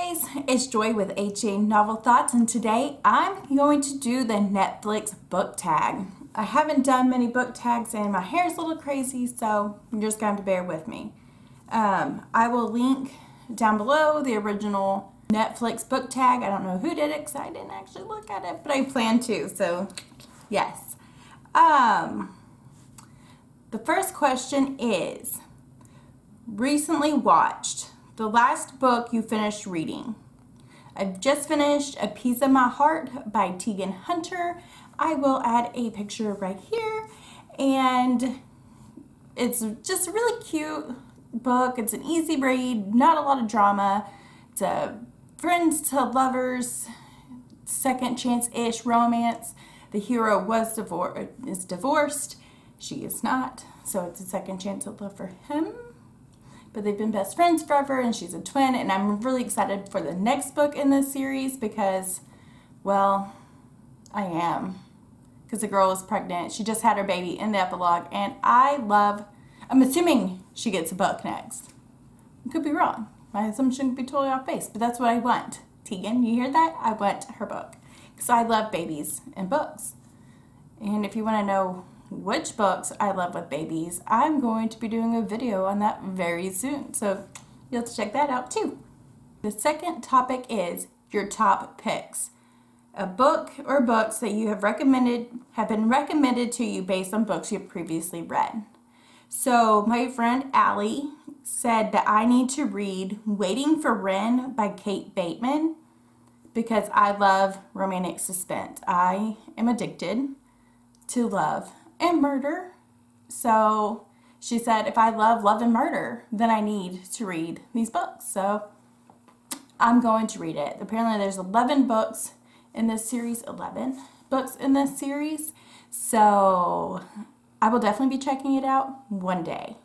guys, it's Joy with HA Novel Thoughts, and today I'm going to do the Netflix book tag. I haven't done many book tags and my hair's a little crazy, so you're just going to have to bear with me. I will link down below the original Netflix book tag. I don't know who did it because I didn't actually look at it, but I plan to, so yes. The first question is, recently watched the last book you finished reading. I've just finished A Piece of My Heart by Tegan Hunter. I will add a picture right here, and it's just a really cute book. It's an easy read, not a lot of drama. It's a friends to lovers, second chance-ish romance. The hero is divorced. She is not, so it's a second chance at love for him. But they've been best friends forever, and she's a twin, and I'm really excited for the next book in this series because, well, I am. Because the girl is pregnant. She just had her baby in the epilogue, and I'm assuming she gets a book next. I could be wrong. My assumption could be totally off base, but that's what I want. Tegan, you hear that? I want her book. Because I love babies and books. And if you want to know which books I love with babies, I'm going to be doing a video on that very soon, so you'll have to check that out too. The second topic is your top picks. A book or books that you have been recommended to you based on books you've previously read. So my friend Allie said that I need to read Waiting for Wren by Kate Bateman because I love romantic suspense. I am addicted to love and murder. So she said if I love and murder, then I need to read these books. So I'm going to read it. Apparently there's 11 books in this series. 11 books in this series. So I will definitely be checking it out one day.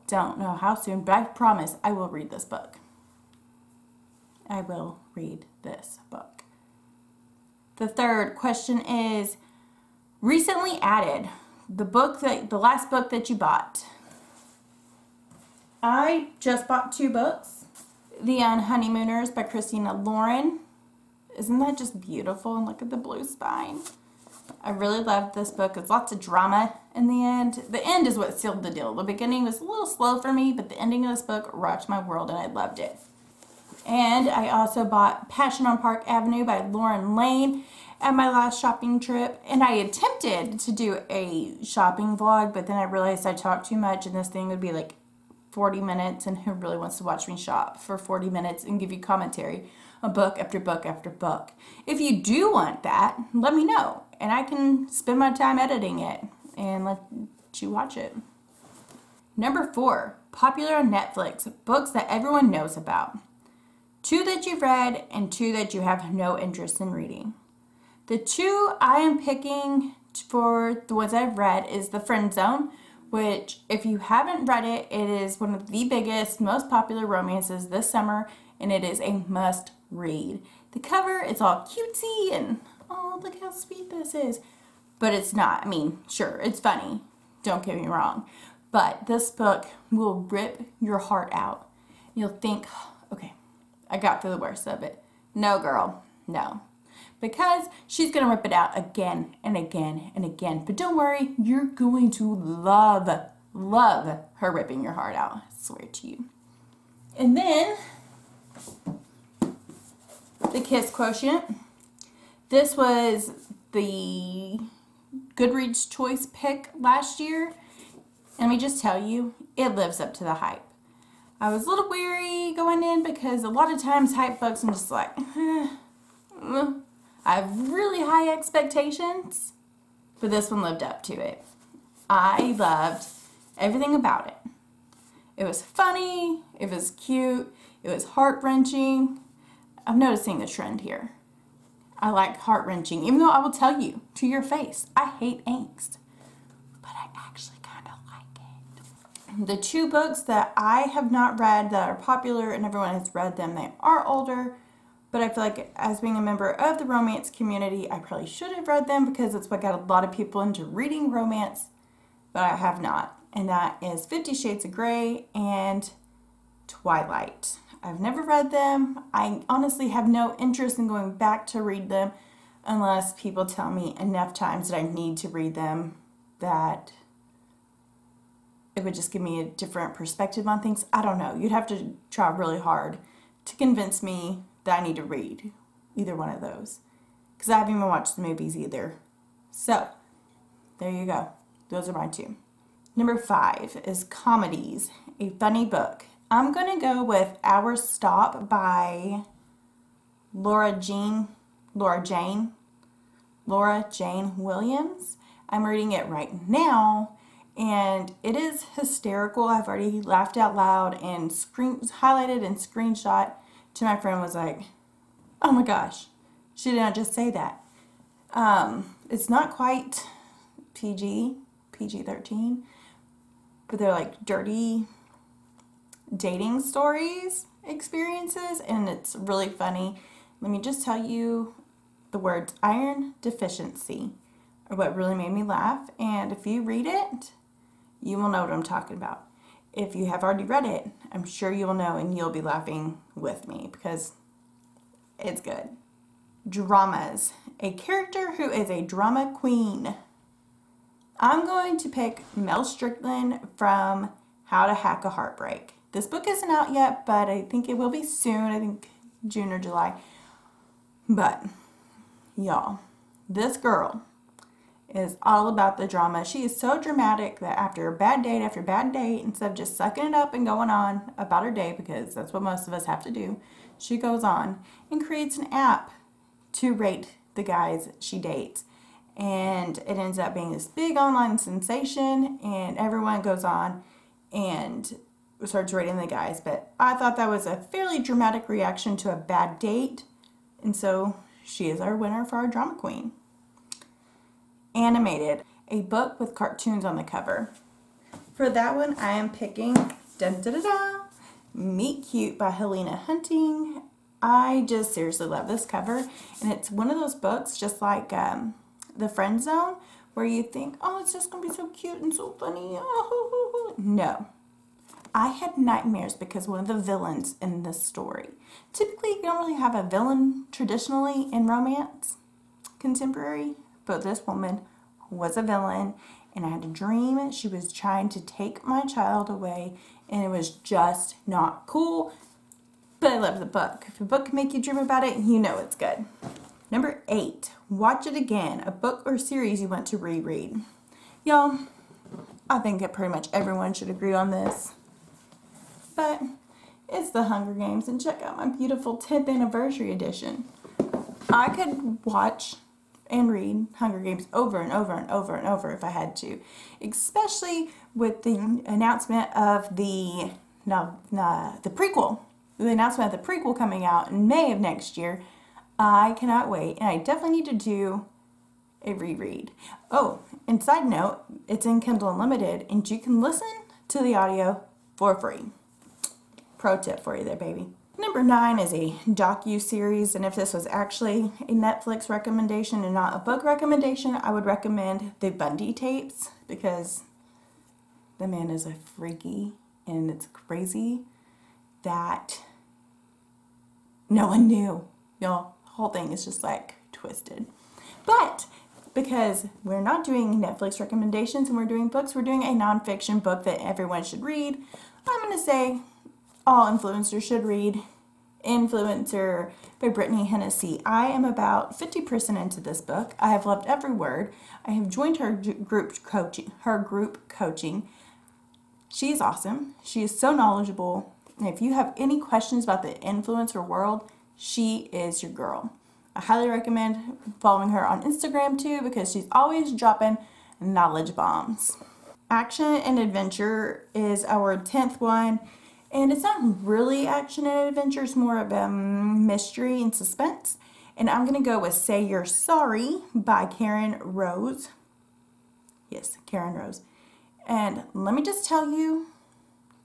Don't know how soon, but I promise I will read this book. I will read this book. The third question is, recently added, the last book that you bought. I just bought 2 books. The Honeymooners by Christina Lauren. Isn't that just beautiful? And look at the blue spine. I really loved this book. There's lots of drama in the end. The end is what sealed the deal. The beginning was a little slow for me, but the ending of this book rocked my world and I loved it. And I also bought Passion on Park Avenue by Lauren Lane at my last shopping trip, and I attempted to do a shopping vlog, but then I realized I talked too much and this thing would be like 40 minutes, and who really wants to watch me shop for 40 minutes and give you commentary on book after book after book? If you do want that, let me know, and I can spend my time editing it and let you watch it. Number 4, popular on Netflix, books that everyone knows about. 2 that you've read and 2 that you have no interest in reading. The 2 I am picking for the ones I've read is The Friend Zone, which if you haven't read it, it is one of the biggest, most popular romances this summer, and it is a must read. The cover is all cutesy and, oh, look how sweet this is. But it's not. I mean, sure, it's funny. Don't get me wrong. But this book will rip your heart out. You'll think, okay, I got through the worst of it. No, girl, no. Because she's going to rip it out again and again and again. But don't worry, you're going to love her ripping your heart out. I swear to you. And then, The Kiss Quotient. This was the Goodreads choice pick last year. And let me just tell you, it lives up to the hype. I was a little weary going in because a lot of times hype books I'm just like, I have really high expectations, but this one lived up to it. I loved everything about it. It was funny, it was cute, it was heart-wrenching. I'm noticing a trend here. I like heart-wrenching, even though I will tell you to your face, I hate angst, but I actually kind of like it. The 2 books that I have not read that are popular and everyone has read them, they are older. But I feel like as being a member of the romance community, I probably should have read them because it's what got a lot of people into reading romance, but I have not. And that is 50 Shades of Grey and Twilight. I've never read them. I honestly have no interest in going back to read them unless people tell me enough times that I need to read them that it would just give me a different perspective on things. I don't know. You'd have to try really hard to convince me that I need to read either one of those, because I haven't even watched the movies either. So, there you go. Those are my two. Number 5 is Comedies, a funny book. I'm going to go with Our Stop by Laura Jane Williams. I'm reading it right now, and it is hysterical. I've already laughed out loud and highlighted and screenshot to my friend, was like, oh my gosh, she did not just say that. It's not quite PG-13, but they're like dirty dating stories, experiences, and it's really funny. Let me just tell you, the words iron deficiency are what really made me laugh, and if you read it, you will know what I'm talking about. If you have already read it, I'm sure you will know, and you'll be laughing with me because it's good. Dramas, a character who is a drama queen. I'm going to pick Mel Strickland from How to Hack a Heartbreak. This book isn't out yet, but I think it will be soon. I think June or July. But, y'all, this girl is all about the drama. She is so dramatic that after bad date, instead of just sucking it up and going on about her day, because that's what most of us have to do, she goes on and creates an app to rate the guys she dates. And it ends up being this big online sensation, and everyone goes on and starts rating the guys. But I thought that was a fairly dramatic reaction to a bad date, and so she is our winner for our drama queen. Animated, a book with cartoons on the cover. For that one, I am picking Meet Cute by Helena Hunting. I just seriously love this cover, and it's one of those books just like The Friend Zone, where you think, oh, it's just going to be so cute and so funny. Oh. No. I had nightmares because one of the villains in this story. Typically, you don't really have a villain traditionally in romance, contemporary, but this woman was a villain, and I had a dream she was trying to take my child away, and it was just not cool. But I love the book. If a book can make you dream about it, you know it's good. Number 8, Watch It Again, a book or series you want to reread. Y'all, I think that pretty much everyone should agree on this. But it's The Hunger Games, and check out my beautiful 10th anniversary edition. I could watch and read Hunger Games over and over and over and over if I had to, especially with the announcement of the prequel. The announcement of the prequel coming out in May of next year. I cannot wait, and I definitely need to do a reread. Oh, and side note, it's in Kindle Unlimited, and you can listen to the audio for free. Pro tip for you there, baby. Number 9 is a docu-series, and if this was actually a Netflix recommendation and not a book recommendation, I would recommend The Bundy Tapes, because the man is a freaky, and it's crazy that no one knew. Y'all, the whole thing is just like twisted. But because we're not doing Netflix recommendations and we're doing books, we're doing a nonfiction book that everyone should read. I'm going to say all influencers should read Influencer by Brittany Hennessy. I am about 50% into this book. I have loved every word. I have joined her group coaching. She is awesome. She is so knowledgeable. And if you have any questions about the influencer world, she is your girl. I highly recommend following her on Instagram too, because she's always dropping knowledge bombs. Action and adventure is our 10th one. And it's not really action and adventure, it's more of a mystery and suspense. And I'm going to go with Say You're Sorry by Karen Rose. Yes, Karen Rose. And let me just tell you,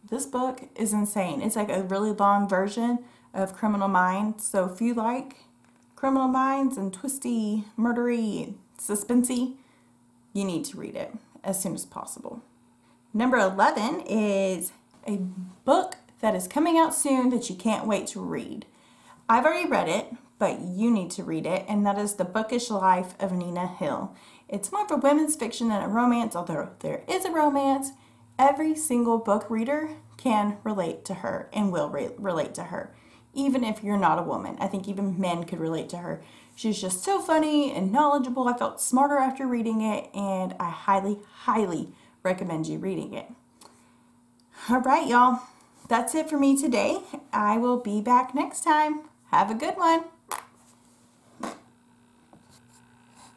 this book is insane. It's like a really long version of Criminal Minds. So if you like Criminal Minds and twisty, murdery, suspensey, you need to read it as soon as possible. Number 11 is a book that is coming out soon that you can't wait to read. I've already read it, but you need to read it, and that is The Bookish Life of Nina Hill. It's more of a women's fiction than a romance, although there is a romance. Every single book reader can relate to her and will relate to her, even if you're not a woman. I think even men could relate to her. She's just so funny and knowledgeable. I felt smarter after reading it, and I highly, highly recommend you reading it. All right, y'all. That's it for me today. I will be back next time. Have a good one.